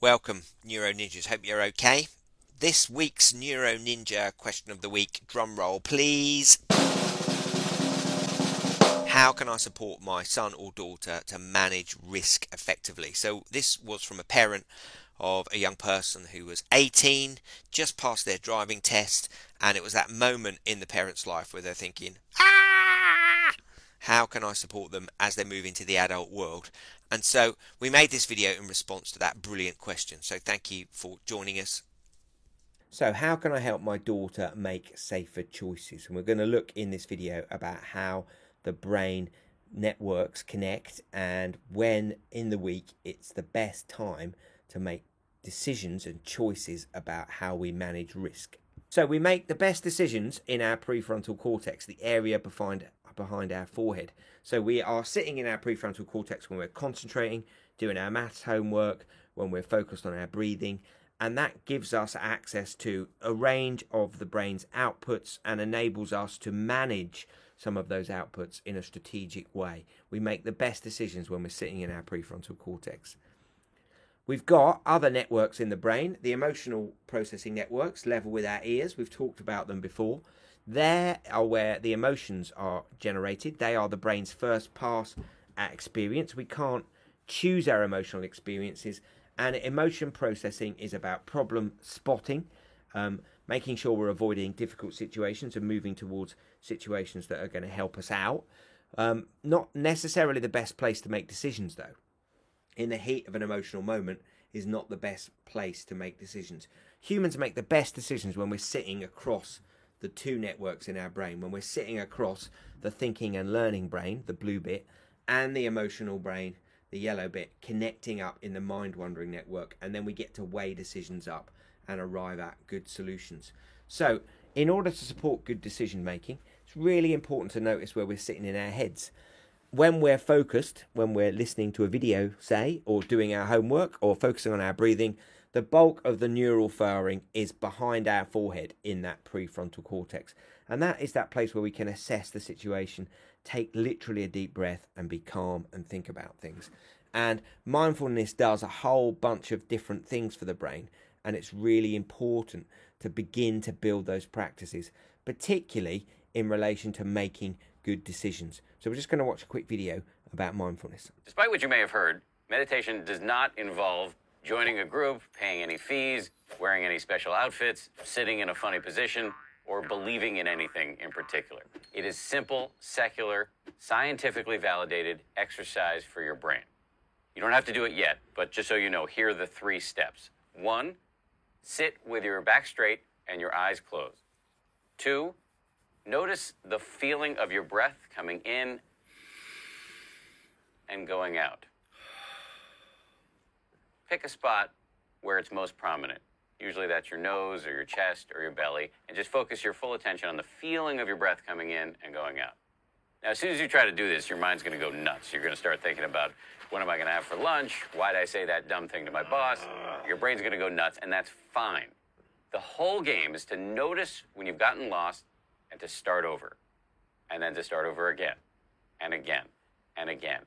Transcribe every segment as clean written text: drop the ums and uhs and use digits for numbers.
Welcome, Neuro Ninjas. Hope you're okay. This week's Neuro Ninja question of the week, drum roll please. How can I support my son or daughter to manage risk effectively? So this was from a parent of a young person who was 18, just passed their driving test, and it was that moment in the parent's life where they're thinking, how can I support them as they move into the adult world? And so we made this video in response to that brilliant question. So thank you for joining us. So how can I help my daughter make safer choices? And we're going to look in this video about how the brain networks connect and when in the week it's the best time to make decisions and choices about how we manage risk. So we make the best decisions in our prefrontal cortex, the area behind our forehead. So we are sitting in our prefrontal cortex when we're concentrating, doing our maths homework, when we're focused on our breathing, and that gives us access to a range of the brain's outputs and enables us to manage some of those outputs in a strategic way. We make the best decisions when we're sitting in our prefrontal cortex. We've got other networks in the brain, the emotional processing networks, level with our ears. We've talked about them before. They are where the emotions are generated. They are the brain's first pass at experience. We can't choose our emotional experiences, and emotion processing is about problem spotting, making sure we're avoiding difficult situations and moving towards situations that are going to help us out. Not necessarily the best place to make decisions, though. In the heat of an emotional moment is not the best place to make decisions. Humans make the best decisions when we're sitting across the two networks in our brain, when we're sitting across the thinking and learning brain, the blue bit, and the emotional brain, the yellow bit, connecting up in the mind-wandering network, and then we get to weigh decisions up and arrive at good solutions. So in order to support good decision making, it's really important to notice where we're sitting in our heads. When we're focused, when we're listening to a video, say, or doing our homework or focusing on our breathing, the bulk of the neural firing is behind our forehead in that prefrontal cortex. And that is that place where we can assess the situation, take literally a deep breath and be calm and think about things. And mindfulness does a whole bunch of different things for the brain. And it's really important to begin to build those practices, particularly in relation to making good decisions. So we're just going to watch a quick video about mindfulness. Despite what you may have heard, meditation does not involve joining a group, paying any fees, wearing any special outfits, sitting in a funny position, or believing in anything in particular. It is simple, secular, scientifically validated exercise for your brain. You don't have to do it yet, but just so you know, here are the 3 steps. 1, sit with your back straight and your eyes closed. 2, notice the feeling of your breath coming in and going out. Pick a spot where it's most prominent. Usually that's your nose or your chest or your belly, and just focus your full attention on the feeling of your breath coming in and going out. Now, as soon as you try to do this, your mind's going to go nuts. You're going to start thinking about, what am I going to have for lunch? Why'd I say that dumb thing to my boss? Your brain's going to go nuts, and that's fine. The whole game is to notice when you've gotten lost and to start over, and then to start over again, and again, and again.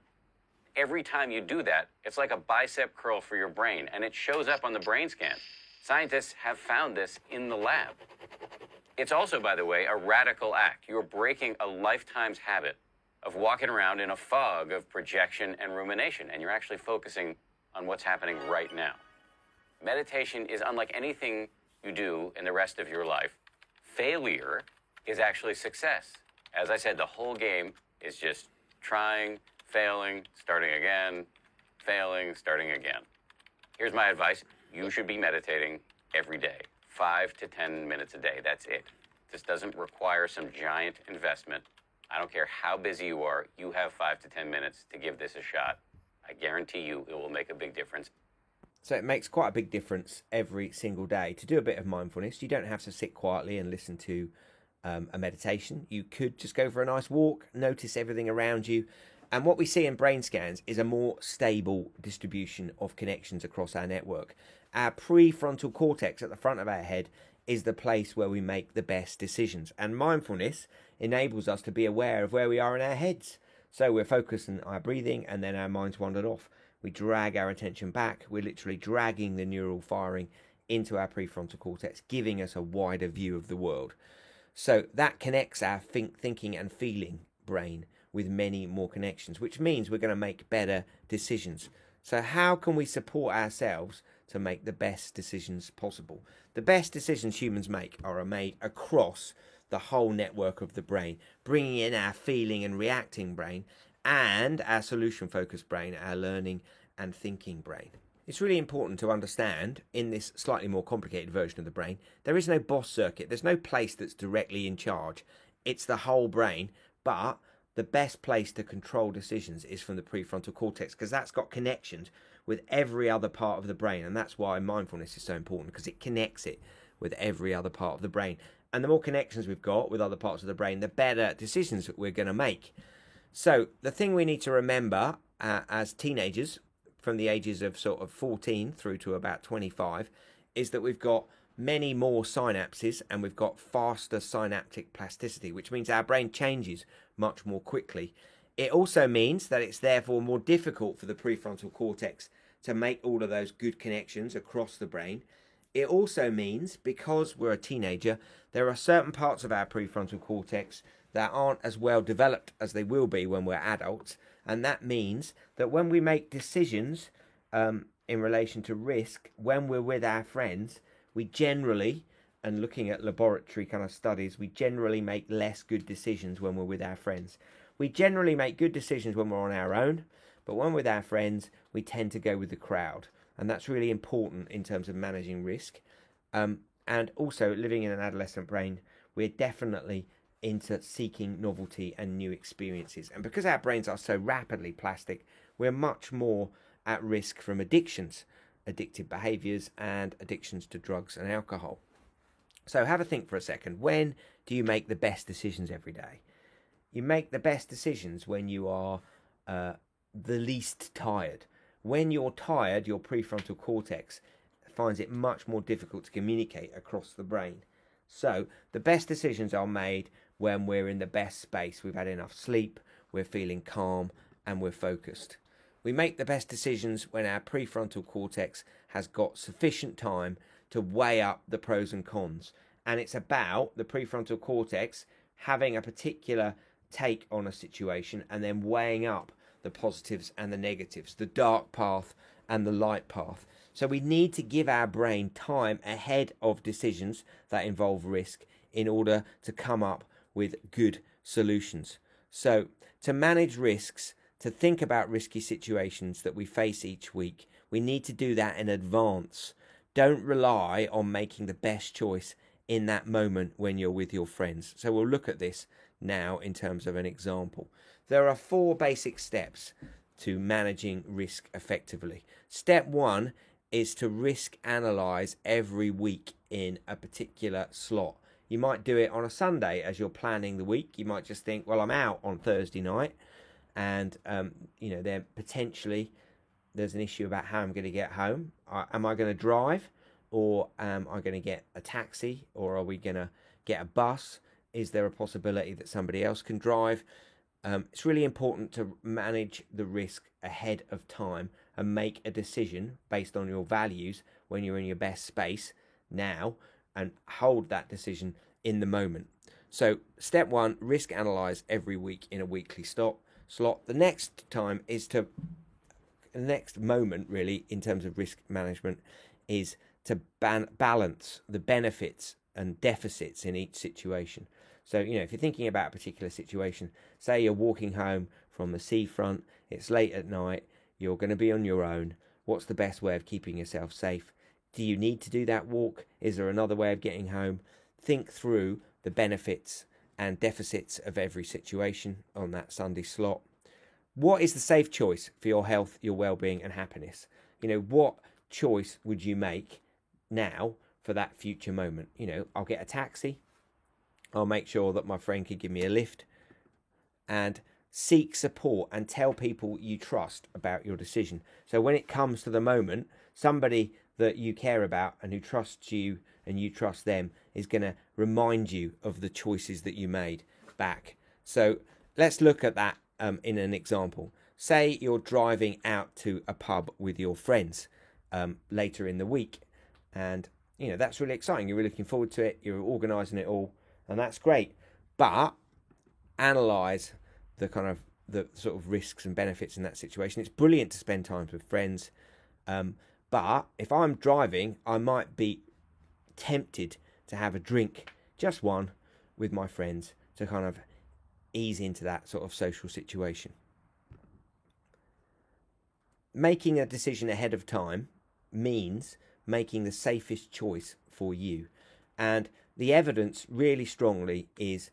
Every time you do that, it's like a bicep curl for your brain, and it shows up on the brain scan. Scientists have found this in the lab. It's also, by the way, a radical act. You're breaking a lifetime's habit of walking around in a fog of projection and rumination, and you're actually focusing on what's happening right now. Meditation is unlike anything you do in the rest of your life. Failure is actually success. As I said, the whole game is just trying, failing, starting again, failing, starting again. Here's my advice. You should be meditating every day, 5 to 10 minutes a day. That's it. This doesn't require some giant investment. I don't care how busy you are. You have 5 to 10 minutes to give this a shot. I guarantee you it will make a big difference. So it makes quite a big difference every single day. To do a bit of mindfulness, you don't have to sit quietly and listen to a meditation. You could just go for a nice walk, notice everything around you. And what we see in brain scans is a more stable distribution of connections across our network. Our prefrontal cortex at the front of our head is the place where we make the best decisions. And mindfulness enables us to be aware of where we are in our heads. So we're focused on our breathing and then our mind's wandered off. we drag our attention back. We're literally dragging the neural firing into our prefrontal cortex, giving us a wider view of the world. So that connects our thinking and feeling brain with many more connections, which means we're going to make better decisions. So how can we support ourselves to make the best decisions possible? The best decisions humans make are made across the whole network of the brain, bringing in our feeling and reacting brain and our solution-focused brain, our learning and thinking brain. It's really important to understand, in this slightly more complicated version of the brain, there is no boss circuit. There's no place that's directly in charge. It's the whole brain, but the best place to control decisions is from the prefrontal cortex, because that's got connections with every other part of the brain. And that's why mindfulness is so important, because it connects it with every other part of the brain. And the more connections we've got with other parts of the brain, the better decisions that we're going to make. So the thing we need to remember as teenagers, from the ages of sort of 14 through to about 25, is that we've got many more synapses and we've got faster synaptic plasticity, which means our brain changes much more quickly. It also means that it's therefore more difficult for the prefrontal cortex to make all of those good connections across the brain. It also means, because we're a teenager, there are certain parts of our prefrontal cortex that aren't as well developed as they will be when we're adults. And that means that when we make decisions in relation to risk, when we're with our friends, we generally, and looking at laboratory kind of studies, we generally make less good decisions when we're with our friends. We generally make good decisions when we're on our own, but when we're with our friends, we tend to go with the crowd. And that's really important in terms of managing risk. And also, living in an adolescent brain, we're definitely into seeking novelty and new experiences. And because our brains are so rapidly plastic, we're much more at risk from addictions, addictive behaviors, and addictions to drugs and alcohol. So have a think for a second. When do you make the best decisions every day? You make the best decisions when you are the least tired. When you're tired, your prefrontal cortex finds it much more difficult to communicate across the brain. So the best decisions are made when we're in the best space. We've had enough sleep, we're feeling calm, and we're focused. We make the best decisions when our prefrontal cortex has got sufficient time to weigh up the pros and cons. And it's about the prefrontal cortex having a particular take on a situation and then weighing up the positives and the negatives, the dark path and the light path. So we need to give our brain time ahead of decisions that involve risk in order to come up with good solutions. So to manage risks, to think about risky situations that we face each week, we need to do that in advance. Don't rely on making the best choice in that moment when you're with your friends. So we'll look at this now in terms of an example. There are 4 basic steps to managing risk effectively. Step 1 is to risk analyze every week in a particular slot. You might do it on a Sunday as you're planning the week. You might just think, well, I'm out on Thursday night, and there potentially there's an issue about how I'm going to get home. Am I going to drive, or am I going to get a taxi, or are we going to get a bus? Is there a possibility that somebody else can drive? It's really important to manage the risk ahead of time and make a decision based on your values when you're in your best space now, and hold that decision in the moment. So step 1, risk analyze every week in a weekly slot. The next time is the next moment really in terms of risk management is to balance the benefits and deficits in each situation. So, if you're thinking about a particular situation, say you're walking home from the seafront, it's late at night, you're going to be on your own. What's the best way of keeping yourself safe? Do you need to do that walk? Is there another way of getting home? Think through the benefits and deficits of every situation on that Sunday slot. What is the safe choice for your health, your well-being and happiness? What choice would you make now for that future moment? I'll get a taxi. I'll make sure that my friend can give me a lift, and seek support and tell people you trust about your decision. So when it comes to the moment, somebody that you care about and who trusts you and you trust them is going to remind you of the choices that you made back. So let's look at that in an example. say you're driving out to a pub with your friends later in the week, and that's really exciting. You're really looking forward to it. You're organising it all, and that's great. But analyse the sort of risks and benefits in that situation. It's brilliant to spend time with friends, but if I'm driving, I might be tempted to have a drink, just one, with my friends to kind of ease into that sort of social situation. Making a decision ahead of time means making the safest choice for you. And the evidence really strongly is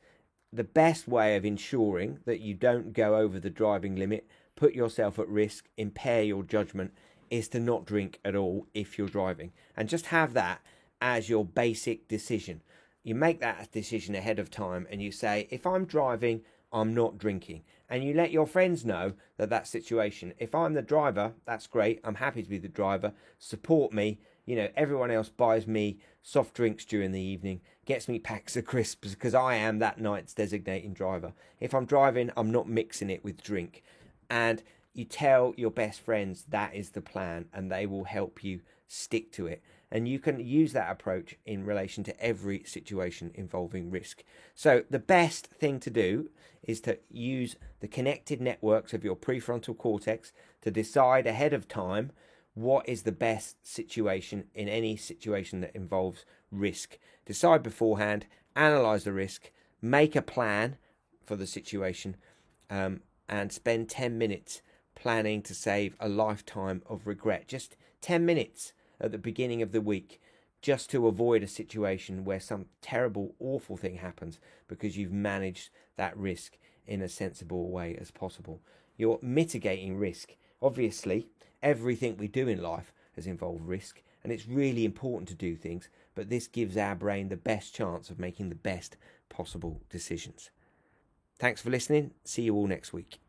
the best way of ensuring that you don't go over the driving limit, put yourself at risk, impair your judgment, is to not drink at all if you're driving. And just have that as your basic decision. You make that decision ahead of time and you say, if I'm driving, I'm not drinking. And you let your friends know that situation. If I'm the driver, that's great. I'm happy to be the driver. Support me. Everyone else buys me soft drinks during the evening, gets me packs of crisps because I am that night's designating driver. If I'm driving, I'm not mixing it with drink. And you tell your best friends that is the plan, and they will help you stick to it. And you can use that approach in relation to every situation involving risk. So the best thing to do is to use the connected networks of your prefrontal cortex to decide ahead of time what is the best situation in any situation that involves risk. Decide beforehand, analyse the risk, make a plan for the situation, and spend 10 minutes planning to save a lifetime of regret. Just 10 minutes at the beginning of the week, just to avoid a situation where some terrible, awful thing happens because you've managed that risk in a sensible way as possible. You're mitigating risk. Obviously, everything we do in life has involved risk, and it's really important to do things, but this gives our brain the best chance of making the best possible decisions. Thanks for listening. See you all next week.